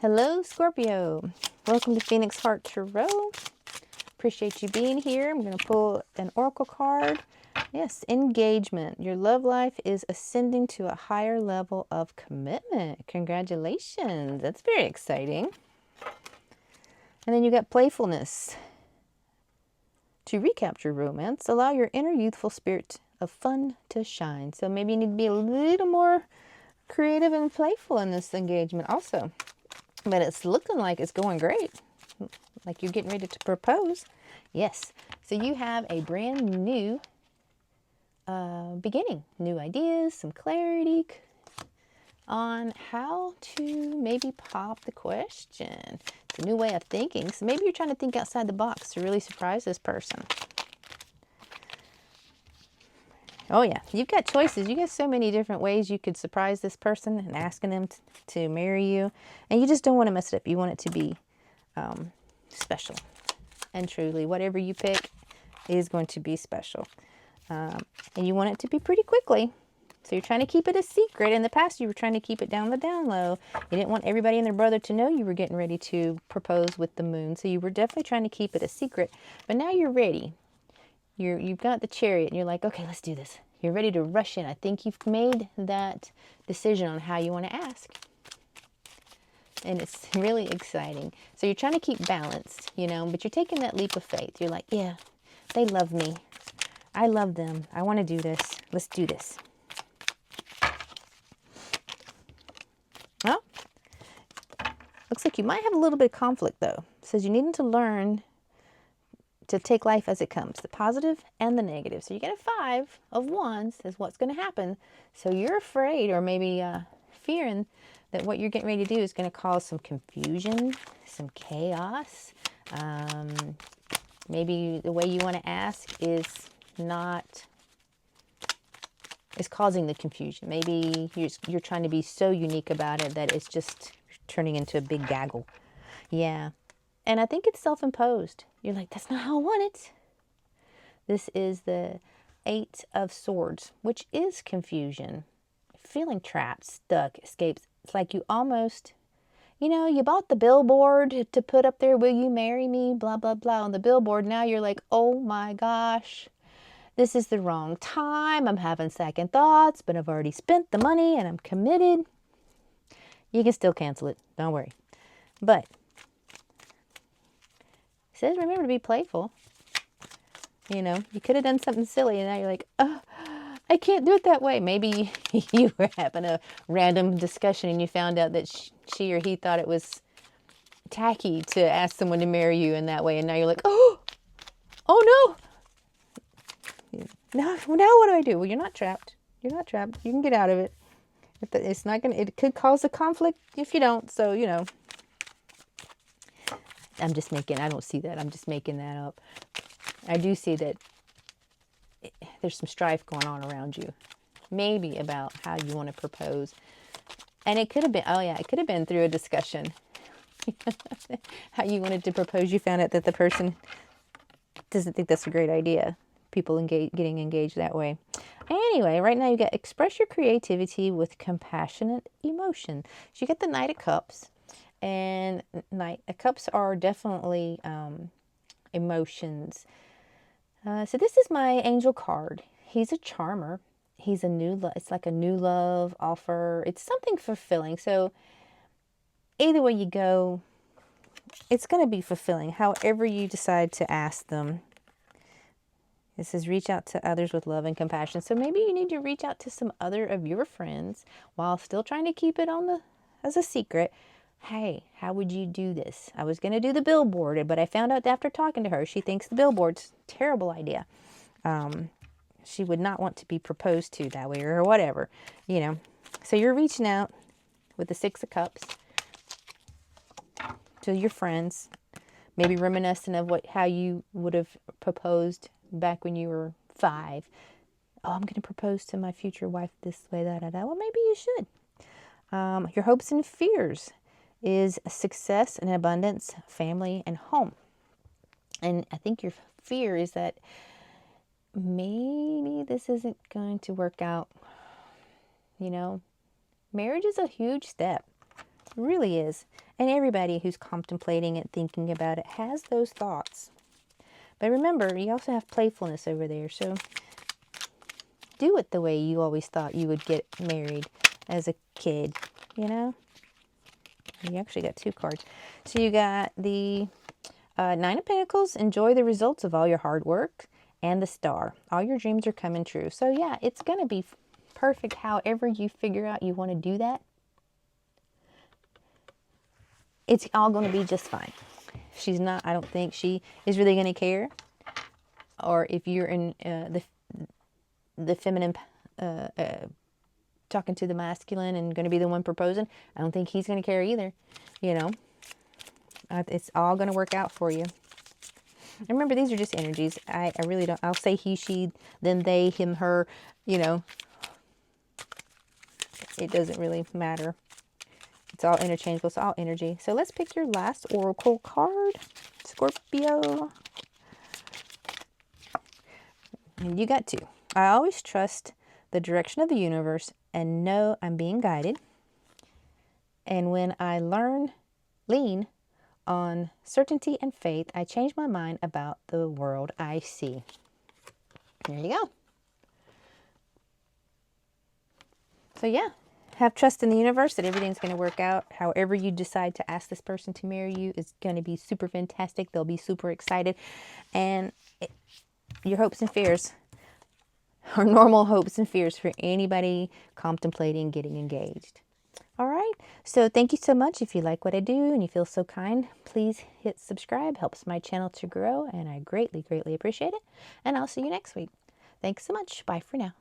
Hello, Scorpio. Welcome to Phoenix Heart Tarot. Appreciate you being here. I'm going to pull an oracle card. Yes, engagement. Your love life is ascending to a higher level of commitment. Congratulations. That's very exciting. And then you got playfulness. To recapture romance, allow your inner youthful spirit of fun to shine. So maybe you need to be a little more creative and playful in this engagement also. But it's looking like it's going great. Like you're getting ready to propose. Yes. So you have a brand new beginning. New ideas, some clarity on how to maybe pop the question. It's a new way of thinking. So maybe you're trying to think outside the box to really surprise this person. Oh yeah, you've got choices. You got so many different ways you could surprise this person and asking them to marry you. And you just don't want to mess it up. You want it to be special. And truly, whatever you pick is going to be special. And you want it to be pretty quickly. So you're trying to keep it a secret. In the past, you were trying to keep it down the down low. You didn't want everybody and their brother to know you were getting ready to propose with the moon. So you were definitely trying to keep it a secret. But now you're ready. You've got the chariot and you're like, okay, let's do this. You're ready to rush in. I think you've made that decision on how you want to ask. And it's really exciting. So you're trying to keep balanced, but you're taking that leap of faith. You're like, yeah, they love me. I love them. I want to do this. Let's do this. Well, looks like you might have a little bit of conflict though. It says you need to learn to take life as it comes, the positive and the negative. So you get a 5 of Wands is what's going to happen. So you're afraid or maybe fearing that what you're getting ready to do is going to cause some confusion, some chaos. Maybe the way you want to ask is causing the confusion. Maybe you're trying to be so unique about it that it's just turning into a big gaggle. Yeah. And I think it's self-imposed. You're like, that's not how I want it. This is the 8 of Swords, which is confusion. Feeling trapped, stuck, escapes. It's like you almost, you bought the billboard to put up there, will you marry me, blah, blah, blah, on the billboard. Now you're like, oh my gosh, this is the wrong time. I'm having second thoughts, but I've already spent the money and I'm committed. You can still cancel it. Don't worry. But it says remember to be playful. You could have done something silly and now you're like, oh, I can't do it that way. Maybe you were having a random discussion and you found out that she or he thought it was tacky to ask someone to marry you in that way. And now you're like, oh no. Now what do I do? Well, you're not trapped. You're not trapped. You can get out of it. It's not going to, it could cause a conflict if you don't. So, I don't see that. I'm just making that up. I do see that there's some strife going on around you. Maybe about how you want to propose. And it could have been, it could have been through a discussion. How you wanted to propose. You found out that the person doesn't think that's a great idea. People getting engaged that way. Anyway, right now you got express your creativity with compassionate emotion. So you get the Knight of Cups. And Knight of Cups are definitely emotions. So this is my angel card. He's a charmer. He's it's like a new love offer. It's something fulfilling. So either way you go, it's going to be fulfilling. However you decide to ask them. This says reach out to others with love and compassion. So maybe you need to reach out to some other of your friends while still trying to keep it as a secret. Hey, how would you do this? I was going to do the billboard, but I found out after talking to her, she thinks the billboard's a terrible idea. She would not want to be proposed to that way or whatever, So you're reaching out with the 6 of Cups to your friends, maybe reminiscent of how you would have proposed back when you were 5. Oh, I'm going to propose to my future wife this way, that. Well, maybe you should. Your hopes and fears is success and abundance, family, and home. And I think your fear is that maybe this isn't going to work out. Marriage is a huge step. It really is. And everybody who's contemplating it, thinking about it, has those thoughts. But remember, you also have playfulness over there. So do it the way you always thought you would get married as a kid, you know? You actually got 2 cards. So you got the Nine of Pentacles. Enjoy the results of all your hard work. And the Star. All your dreams are coming true. So yeah, it's going to be perfect however you figure out you want to do that. It's all going to be just fine. She's not, I don't think she is really going to care. Or if you're in the feminine, talking to the masculine and going to be the one proposing, I don't think he's going to care either. You know, it's all going to work out for you. And remember, these are just energies. I really don't, I'll say he, she, then they, him, her, you know. It doesn't really matter. It's all interchangeable. It's all energy. So let's pick your last oracle card, Scorpio. And you got 2. I always trust the direction of the universe and know I'm being guided. And when I lean on certainty and faith, I change my mind about the world I see. There you go. So yeah, have trust in the universe that everything's going to work out. However you decide to ask this person to marry you is going to be super fantastic. They'll be super excited. And your hopes and fears are normal hopes and fears for anybody contemplating getting engaged. All right. So thank you so much. If you like what I do and you feel so kind, please hit subscribe. Helps my channel to grow. And I greatly, greatly appreciate it. And I'll see you next week. Thanks so much. Bye for now.